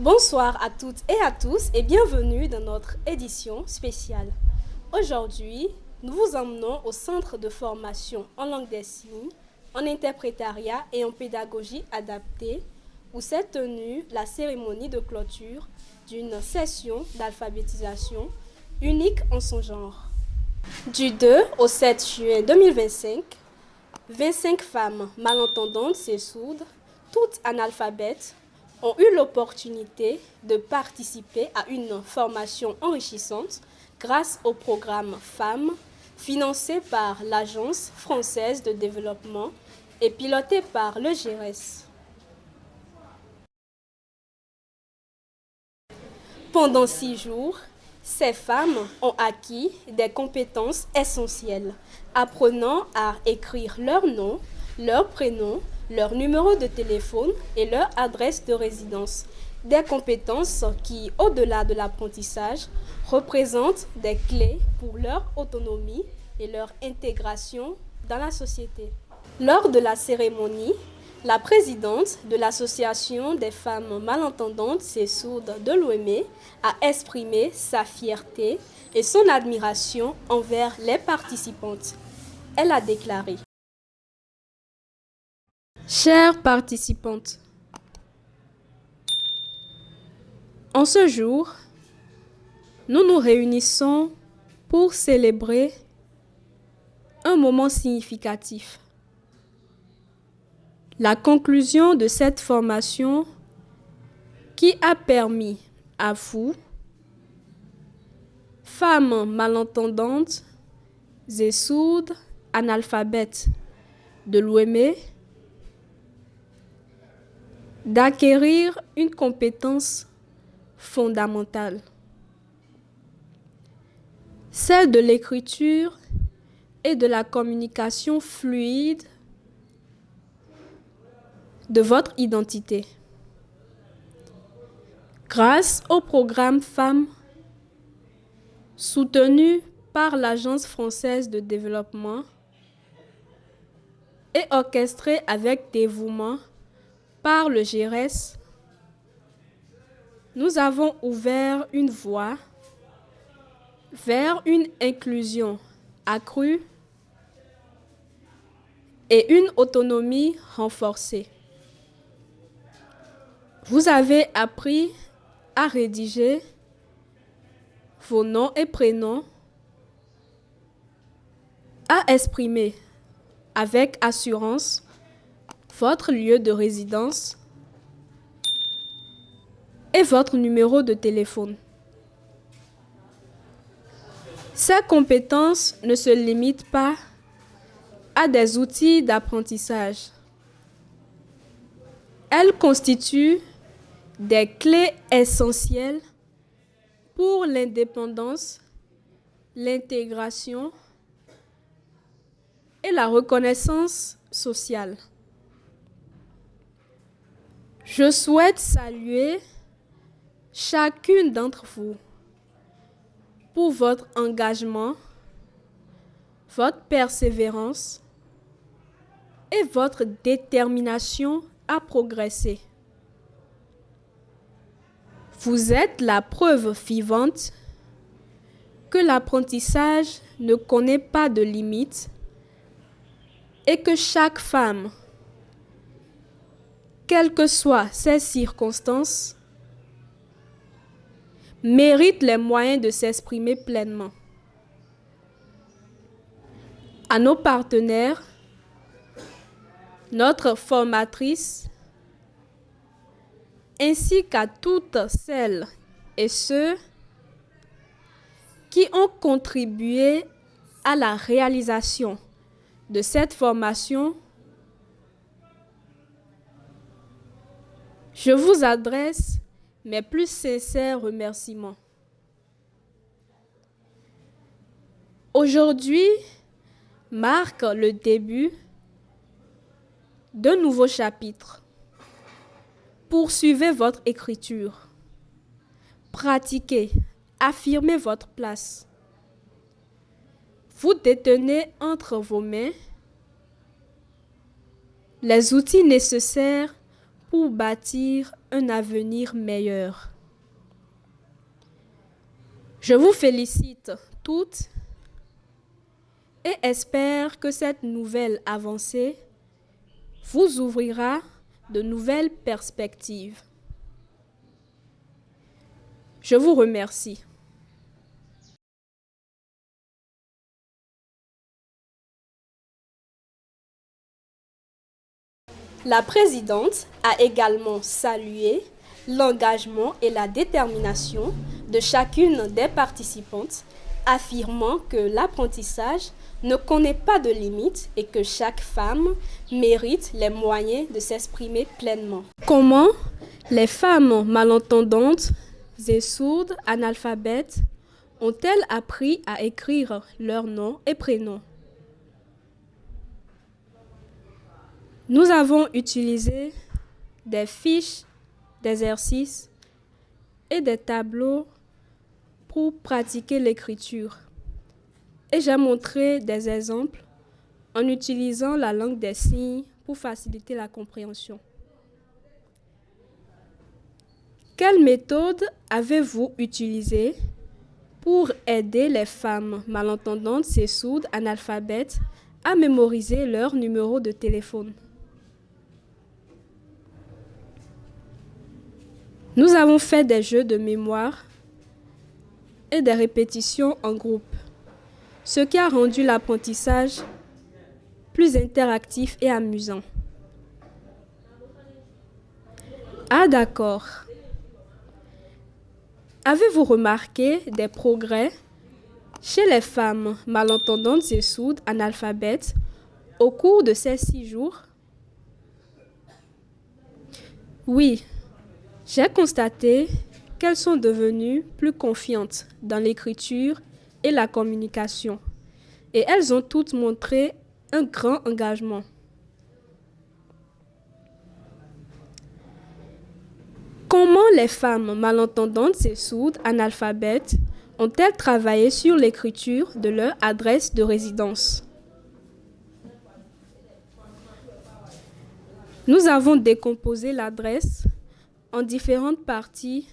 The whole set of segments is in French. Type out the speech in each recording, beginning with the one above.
Bonsoir à toutes et à tous et bienvenue dans notre édition spéciale. Aujourd'hui, nous vous emmenons au Centre de formation en langue des signes, en interprétariat et en pédagogie adaptée où s'est tenue la cérémonie de clôture d'une session d'alphabétisation unique en son genre. Du 2 au 7 juin 2025, 25 femmes malentendantes et sourdes, toutes analphabètes, ont eu l'opportunité de participer à une formation enrichissante grâce au programme Femmes financé par l'Agence française de développement et piloté par le GIRES. Pendant 6 jours, ces femmes ont acquis des compétences essentielles, apprenant à écrire leur nom, leur prénom, leur numéro de téléphone et leur adresse de résidence. Des compétences qui, au-delà de l'apprentissage, représentent des clés pour leur autonomie et leur intégration dans la société. Lors de la cérémonie, la présidente de l'Association des femmes malentendantes et sourdes de Lomé a exprimé sa fierté et son admiration envers les participantes. Elle a déclaré: Chères participantes, en ce jour, nous nous réunissons pour célébrer un moment significatif. La conclusion de cette formation qui a permis à vous, femmes malentendantes et sourdes, analphabètes de Lomé, d'acquérir une compétence fondamentale, celle de l'écriture et de la communication fluide de votre identité. Grâce au programme Femmes, soutenu par l'Agence française de développement et orchestré avec dévouement par le GIRES, nous avons ouvert une voie vers une inclusion accrue et une autonomie renforcée. Vous avez appris à rédiger vos noms et prénoms, à exprimer avec assurance votre lieu de résidence et votre numéro de téléphone. Ces compétences ne se limitent pas à des outils d'apprentissage. Elles constituent des clés essentielles pour l'indépendance, l'intégration et la reconnaissance sociale. Je souhaite saluer chacune d'entre vous pour votre engagement, votre persévérance et votre détermination à progresser. Vous êtes la preuve vivante que l'apprentissage ne connaît pas de limites et que chaque femme, quelles que soient ses circonstances, mérite les moyens de s'exprimer pleinement. À nos partenaires, notre formatrice, ainsi qu'à toutes celles et ceux qui ont contribué à la réalisation de cette formation, je vous adresse mes plus sincères remerciements. Aujourd'hui marque le début d'un nouveau chapitre. Poursuivez votre écriture. Pratiquez, affirmez votre place. Vous détenez entre vos mains les outils nécessaires pour bâtir un avenir meilleur. Je vous félicite toutes et espère que cette nouvelle avancée vous ouvrira de nouvelles perspectives. Je vous remercie. La présidente a également salué l'engagement et la détermination de chacune des participantes, affirmant que l'apprentissage ne connaît pas de limites et que chaque femme mérite les moyens de s'exprimer pleinement. Comment les femmes malentendantes et sourdes, analphabètes, ont-elles appris à écrire leurs noms et prénoms? Nous avons utilisé des fiches d'exercices et des tableaux pour pratiquer l'écriture. Et j'ai montré des exemples en utilisant la langue des signes pour faciliter la compréhension. Quelle méthode avez-vous utilisée pour aider les femmes malentendantes et sourdes, analphabètes, à mémoriser leur numéro de téléphone? Nous avons fait des jeux de mémoire et des répétitions en groupe, ce qui a rendu l'apprentissage plus interactif et amusant. Ah d'accord. Avez-vous remarqué des progrès chez les femmes malentendantes et sourdes, analphabètes, au cours de ces 6 jours? Oui. J'ai constaté qu'elles sont devenues plus confiantes dans l'écriture et la communication, et elles ont toutes montré un grand engagement. Comment les femmes malentendantes et sourdes, analphabètes, ont-elles travaillé sur l'écriture de leur adresse de résidence? Nous avons décomposé l'adresse en différentes parties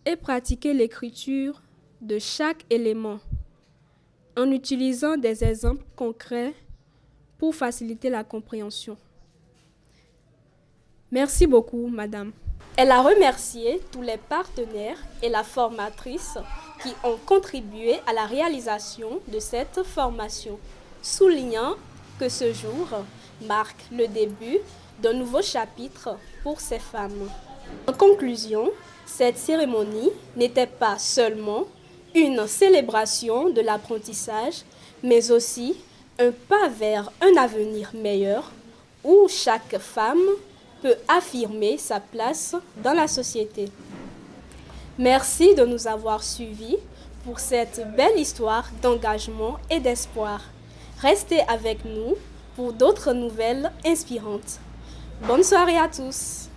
et pratiquer l'écriture de chaque élément en utilisant des exemples concrets pour faciliter la compréhension. Merci beaucoup, madame. Elle a remercié tous les partenaires et la formatrice qui ont contribué à la réalisation de cette formation, soulignant que ce jour marque le début d'un nouveau chapitre pour ces femmes. En conclusion, cette cérémonie n'était pas seulement une célébration de l'apprentissage, mais aussi un pas vers un avenir meilleur où chaque femme peut affirmer sa place dans la société. Merci de nous avoir suivis pour cette belle histoire d'engagement et d'espoir. Restez avec nous pour d'autres nouvelles inspirantes. Bonne soirée à tous!